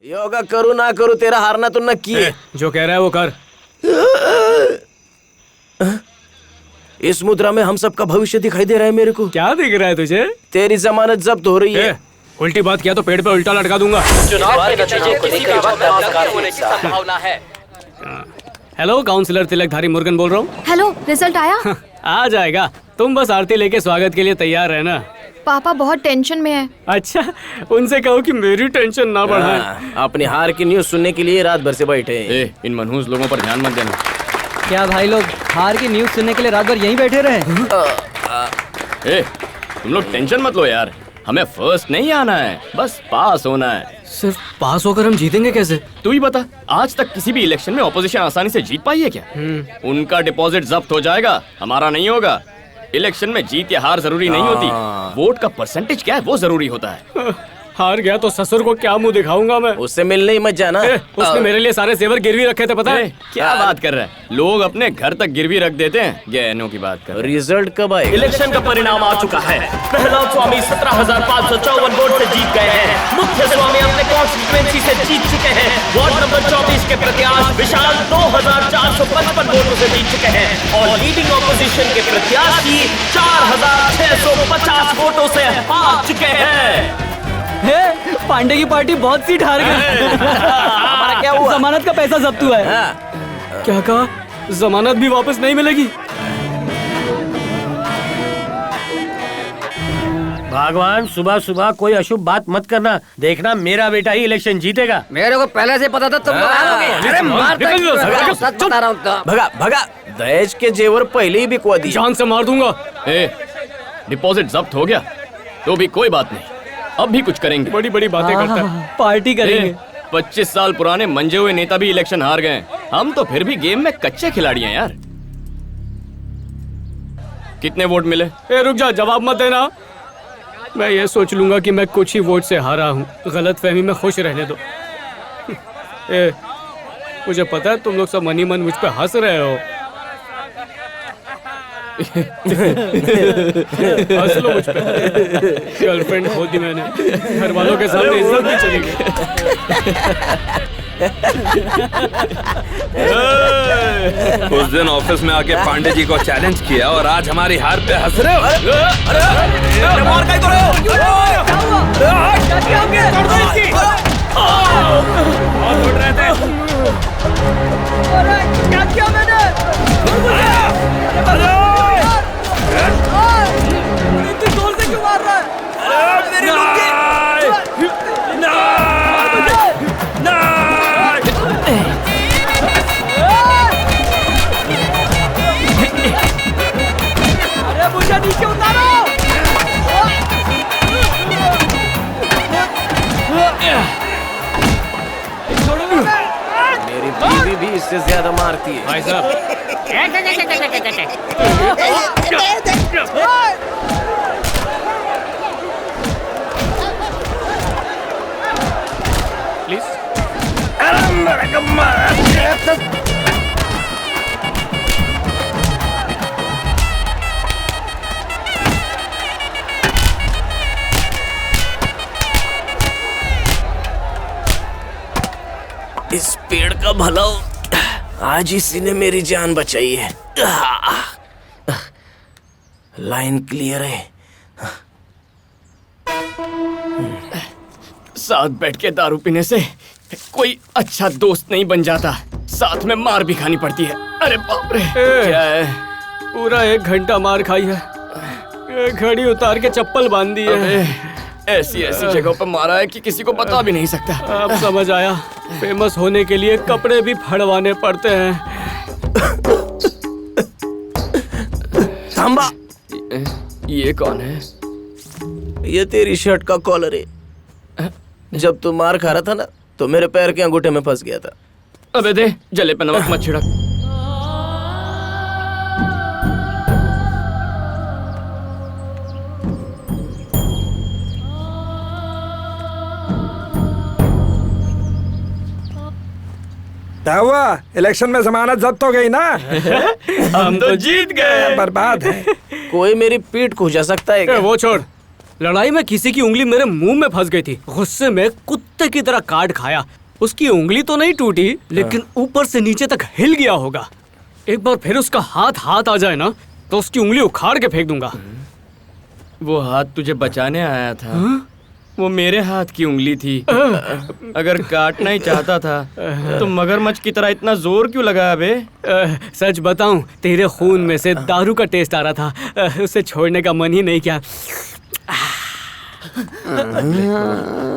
योगा करूँ ना करूँ, तेरा हारना तो नक्की है। जो कह रहा है वो कर। इस मुद्रा में हम सबका भविष्य दिखाई दे रहा है मेरे को। क्या दिख रहा है तुझे? तेरी जमानत जब्त हो रही है। उल्टी बात किया तो पेड़ पे उल्टा लटका दूंगा। चुनाव के नतीजे को लेकर वक्त होने की संभावना है। हेलो, काउंसलर तिलकधारी मुर्गन बोल रहा हूँ। हेलो, रिजल्ट आया? आ जाएगा, तुम बस आरती लेके स्वागत के लिए तैयार रहना। पापा बहुत टेंशन में है। अच्छा, उनसे कहो कि मेरी टेंशन ना बढ़ाएं। अपनी हार की न्यूज सुनने के लिए रात भर से बैठे हैं। इन मनहूस लोगों पर ध्यान मत देना। क्या भाई लोग हार की न्यूज सुनने के लिए रात भर यहीं बैठे रहे? तुम लोग टेंशन मत लो यार, हमें फर्स्ट नहीं आना है, बस पास होना है। सिर्फ पास होकर हम जीतेंगे कैसे? तू ही बता, आज तक किसी भी इलेक्शन में ऑपोजिशन आसानी से जीत पाई है क्या? उनका डिपॉजिट जब्त हो जाएगा, हमारा नहीं होगा। इलेक्शन में जीत या हार जरूरी नहीं होती, वोट का परसेंटेज क्या है वो जरूरी होता है। हार गया तो ससुर को क्या मुंह दिखाऊंगा मैं? उससे मिलने ही मत जाना। उसने मेरे लिए सारे जेवर गिरवी रखे थे, पता है? क्या बात कर रहा है? लोग अपने घर तक गिरवी रख देते हैं, गहनों की बात कर। रिजल्ट कब आएगा? इलेक्शन का परिणाम आ चुका है। पहला स्वामी 17,554 वोट से जीत गए हैं। मुख्य स्वामी अपने कॉन्स्टिट्यूएंसी से जीत चुके हैं। वार्ड नंबर 24 के प्रत्याशी विशाल 2,455 वोटों से जीत चुके हैं और लीडिंग ऑपोजिशन के प्रत्याशी 4,650 वोटों से हार चुके हैं। पांडे की पार्टी बहुत सीट हार गई। हमारा क्या हुआ? जमानत का पैसा जब्त हुआ है। क्या कहा? जमानत भी वापस नहीं मिलेगी? भगवान, सुबह सुबह कोई अशुभ बात मत करना। देखना मेरा बेटा ही इलेक्शन जीतेगा। मेरे को पहले से पता था तुम लोग हारोगे। अरे सच बता रहा हूँ। भगा भगा, दहेज के जेवर पहले ही बिकवा दिए। जान से मार दूंगा। डिपॉजिट जब्त हो गया तो भी कोई बात नहीं, अब भी कुछ करेंगे। बड़ी बड़ी बातें करता है। पार्टी करेंगे। 25 साल पुराने मंजे हुए नेता भी इलेक्शन हार गए, हम तो फिर भी गेम में कच्चे खिलाड़ी हैं यार। कितने वोट मिले? रुक जा, जवाब मत देना। मैं ये सोच लूंगा कि मैं कुछ ही वोट से हारा हूँ। गलतफहमी में खुश रहने दो। मुझे पता है तुम लोग सब मनी मन मुझ पे हंस रहे हो। हंस लो मुझ पे। गर्लफ्रेंड खो दी मैंने, घर वालों के सामने इज्जत भी चली गई। उस दिन ऑफिस में आके पांडे जी को चैलेंज किया और आज हमारी हार पे हंस रहे हो। मार का ही तो रहे हो। और उड़ रहे थे। क्या किया मैंने? इतनी जोर से क्यों मार रहा है? मेरी लुंगी। अरे मुझे नीचे उतारो। मेरी बीवी भी इससे ज्यादा मारती है। भाई साहब, प्लीज। इस पेड़ का भला हो, आज इसी ने मेरी जान बचाई है। लाइन क्लियर है। साथ बैठ के दारू पीने से कोई अच्छा दोस्त नहीं बन जाता, साथ में मार भी खानी पड़ती है। अरे बाप रे, क्या है? पूरा 1 घंटा मार खाई है। घड़ी उतार के चप्पल बांध दी है। ऐसी जगहों पर मारा है कि किसी को बता भी नहीं सकता। अब समझ आया, फेमस होने के लिए कपड़े भी फड़वाने पड़ते हैं। थांबा। ये कौन है? ये तेरी शर्ट का कॉलर है। जब तू मार खा रहा था ना, तो मेरे पैर के अंगूठे में फंस गया था। अबे दे, जले पे नमक मत छिड़क। क्या हुआ? इलेक्शन में जमानत जब्त हो गई ना? हम तो जीत गए। बर्बाद है। कोई मेरी पीठ खुजा सकता है क्या? वो छोड़, लड़ाई में किसी की उंगली मेरे मुंह में फंस गई थी। गुस्से में कुत्ते की तरह काट खाया। उसकी उंगली तो नहीं टूटी, लेकिन ऊपर से नीचे तक हिल गया होगा। एक बार फिर उसका हाथ आ जाए ना, तो उसकी उंगली उखाड़ के फेंक दूंगा। वो हाथ तुझे बचाने आया था। वो मेरे हाथ की उंगली थी। अगर काटना ही चाहता था तो मगरमच्छ की तरह इतना जोर क्यों लगाया बे? सच बताऊं, तेरे खून में से दारू का टेस्ट आ रहा था। उसे छोड़ने का मन ही नहीं किया।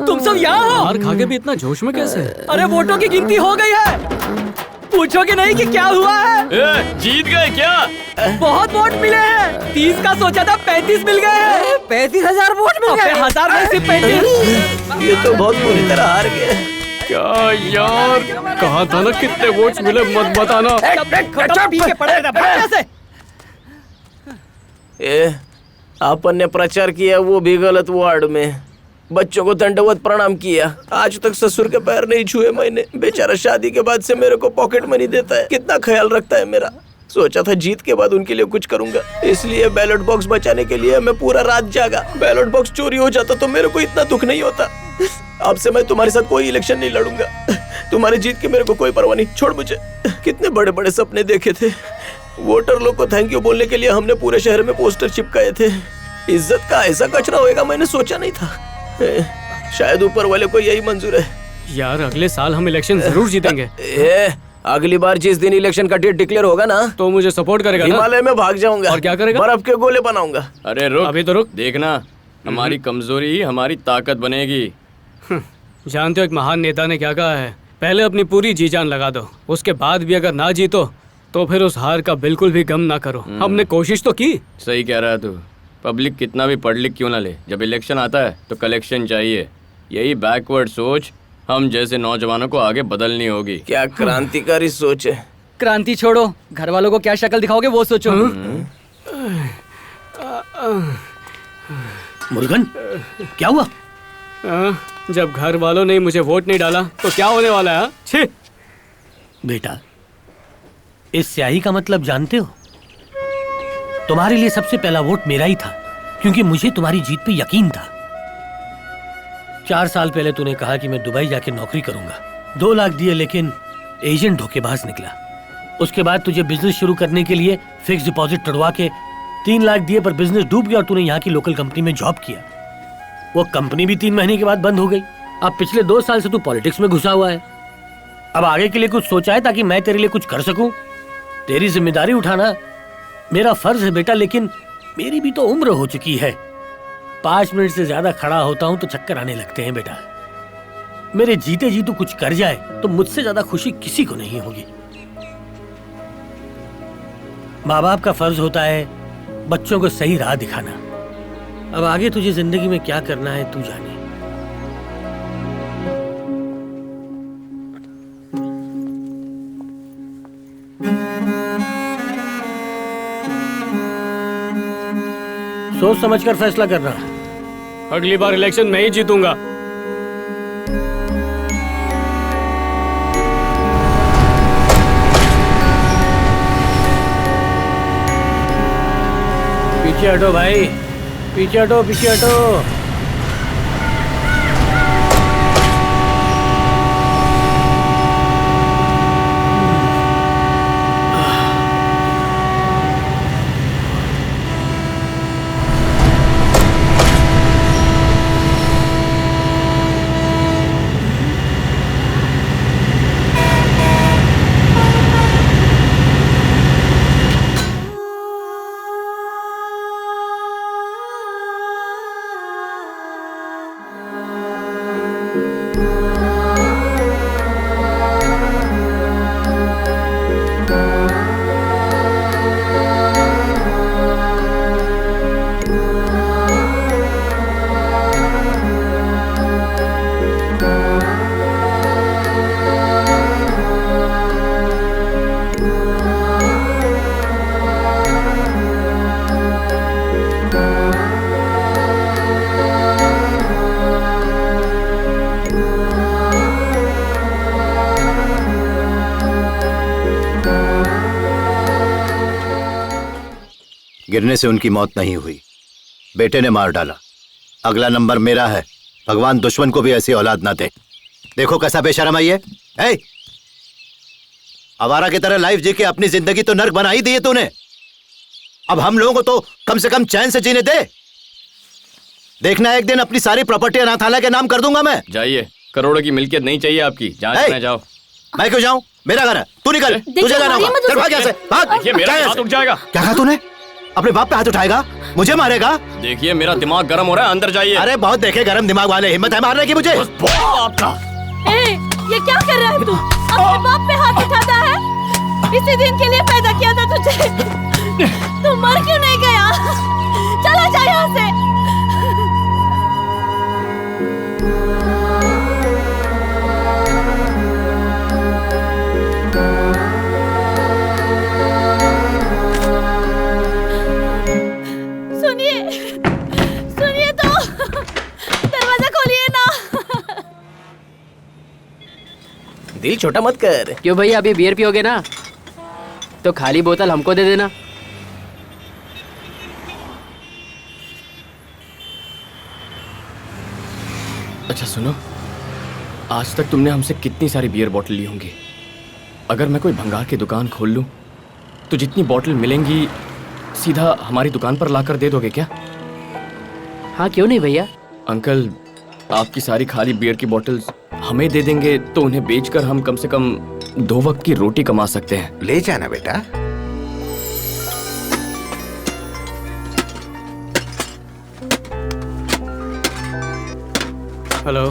तुम सब यहाँ हो? मार खा के भी इतना जोश में कैसे? अरे वोटों की गिनती हो गई है। पूछोगे नहीं कि क्या हुआ है? जीत गए क्या? बहुत वोट मिले हैं। 30 का सोचा था, 35 मिल गए हैं। 35,000 वोट मिल गए। 1000 में से 35। ये तो बहुत बुरी तरह हार गए। क्या यार, कहा था ना कितने वोट्स मिले मत बताना। आपन ने प्रचार किया वो भी गलत वार्ड में। बच्चों को दंडवत प्रणाम किया। आज तक ससुर के पैर नहीं छुए मैंने। बेचारा शादी के बाद से मेरे को पॉकेट मनी देता है। कितना ख्याल रखता है मेरा। सोचा था जीत के बाद उनके लिए कुछ करूंगा, इसलिए बैलेट बॉक्स बचाने के लिए मैं पूरा रात जागा। बैलेट बॉक्स चोरी हो जाता तो मेरे को इतना दुख नहीं होता। अब से मैं तुम्हारे साथ कोई इलेक्शन नहीं लड़ूंगा। तुम्हारी जीत की मेरे को कोई परवाह नहीं। छोड़ मुझे। कितने बड़े बड़े सपने देखे थे। वोटर लोग को थैंक यू बोलने के लिए हमने पूरे शहर में पोस्टर चिपकाए थे। इज्जत का ऐसा कचरा होएगा मैंने सोचा नहीं था। शायद ऊपर वाले को यही मंजूर है। यार अगले साल हम इलेक्शन जरूर जीतेंगे। अगली बार जिस दिन इलेक्शन का डेट डिक्लेयर होगा ना, तो मुझे सपोर्ट करेगा ना? हिमालय में भाग जाऊंगा। और क्या करेगा? बर्फ के गोले बनाऊंगा। अरे रुक, अभी तो रुक। देखना हमारी कमजोरी हमारी ताकत बनेगी। जानते हो एक महान नेता ने क्या कहा है? पहले अपनी पूरी जी जान लगा दो, उसके बाद भी अगर ना जीतो तो फिर उस हार का बिल्कुल भी गम ना करो। हमने कोशिश तो की। सही कह रहा है तू। पब्लिक कितना भी पढ़ लिख क्यों ना ले, जब इलेक्शन आता है तो कलेक्शन चाहिए। यही बैकवर्ड सोच हम जैसे नौजवानों को आगे बदलनी होगी। क्या क्रांतिकारी सोच है। क्रांति छोड़ो, घर वालों को क्या शक्ल दिखाओगे वो सोचो। मुर्गन, क्या हुआ? जब घर वालों ने मुझे वोट नहीं डाला तो क्या होने वाला है? छी! बेटा, इस स्याही का मतलब जानते हो? तुम्हारे लिए सबसे पहला वोट मेरा ही था, क्योंकि मुझे तुम्हारी जीत पे यकीन था। 4 साल पहले तूने कहा कि मैं दुबई जाके नौकरी करूंगा। 2 लाख दिए, लेकिन एजेंट धोखेबाज निकला। उसके बाद तुझे बिजनेस शुरू करने के लिए फिक्स डिपॉजिट तोड़वा के 3 लाख दिए, पर बिजनेस डूब गया और तूने यहाँ की लोकल कंपनी में जॉब किया। वो कंपनी भी 3 महीने के बाद बंद हो गई। अब पिछले 2 साल से तू पॉलिटिक्स में घुसा हुआ है। अब आगे के लिए कुछ सोचा है ताकि मैं तेरे लिए कुछ कर सकूं? तेरी जिम्मेदारी उठाना मेरा फर्ज है बेटा, लेकिन मेरी भी तो उम्र हो चुकी है। 5 मिनट से ज्यादा खड़ा होता हूं तो चक्कर आने लगते हैं बेटा। मेरे जीते जी तू कुछ कर जाए तो मुझसे ज्यादा खुशी किसी को नहीं होगी। माँ बाप का फर्ज होता है बच्चों को सही राह दिखाना। अब आगे तुझे जिंदगी में क्या करना है तू जाने। सोच समझकर फैसला करना। अगली बार इलेक्शन मैं ही जीतूंगा। पीछे हटो भाई, पीछे हटो, पीछे हटो। गिरने से उनकी मौत नहीं हुई, बेटे ने मार डाला। अगला नंबर मेरा है। भगवान दुश्मन को भी ऐसी औलाद ना दे। देखो कैसा बेशरम है ये। ए, आवारा की तरह लाइफ जी के अपनी जिंदगी तो नर्क बना ही दी है तूने। अब हम लोगों को तो कम से कम चैन से जीने दे। देखना एक दिन अपनी सारी प्रॉपर्टी अनाथालय के नाम कर दूंगा मैं। जाइए, करोड़ों की मिल्कियत नहीं चाहिए आपकी। जहाँ जाना जाओ। मैं क्यों जाऊं? मेरा घर है, तू निकल। तुझे जाना होगा। चल भाग यहाँ से, भाग। देखिए मेरा हाथ उठ जाएगा। क्या कहा तूने? अपने बाप पे हाथ उठाएगा? मुझे मारेगा? देखिए मेरा दिमाग गर्म हो रहा है, अंदर जाइए। अरे बहुत देखे गरम दिमाग वाले, हिम्मत है मारने की मुझे? आपका ये क्या कर रहा है तू? अपने बाप पे हाथ उठाता है? इसी दिन के लिए पैदा किया था तुझे। तू मर क्यों नहीं गया? चला जा यहाँ से। सुनिए तो, दरवाजा खोलिए ना। दिल छोटा मत कर। क्यों भैया, अभी बियर पियोगे ना? तो खाली बोतल हमको दे देना। अच्छा सुनो, आज तक तुमने हमसे कितनी सारी बियर बोतल ली होंगी। अगर मैं कोई भंगार की दुकान खोल लूं तो जितनी बोतल मिलेंगी सीधा हमारी दुकान पर लाकर दे दोगे क्या? हाँ क्यों नहीं भैया। अंकल, आपकी सारी खाली बियर की बोतल्स हमें दे देंगे तो उन्हें बेचकर हम कम से कम 2 वक्त की रोटी कमा सकते हैं। ले जाना बेटा। हेलो।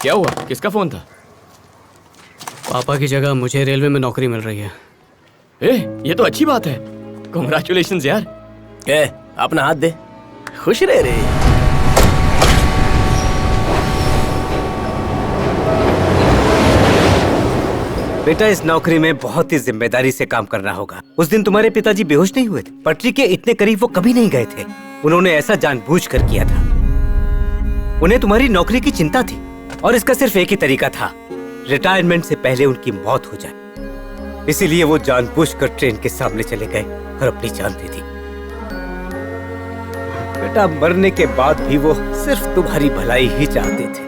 क्या हुआ? किसका फोन था? पापा की जगह मुझे रेलवे में नौकरी मिल रही है। ये तो अच्छी बात है। कांग्रेचुलेशंस यार। अपना हाथ दे, खुश रह रे। बेटा, इस नौकरी में बहुत ही जिम्मेदारी से काम करना होगा। उस दिन तुम्हारे पिताजी बेहोश नहीं हुए थे। पटरी के इतने करीब वो कभी नहीं गए थे। उन्होंने ऐसा जानबूझकर किया था। उन्हें तुम्हारी नौकरी की चिंता थी और इसका सिर्फ एक ही तरीका था, रिटायरमेंट से पहले उनकी मौत हो जाए। इसीलिए वो जानबूझकर ट्रेन के सामने चले गए और अपनी जान दे दी। बेटा, मरने के बाद भी वो सिर्फ तुम्हारी भलाई ही चाहते थे।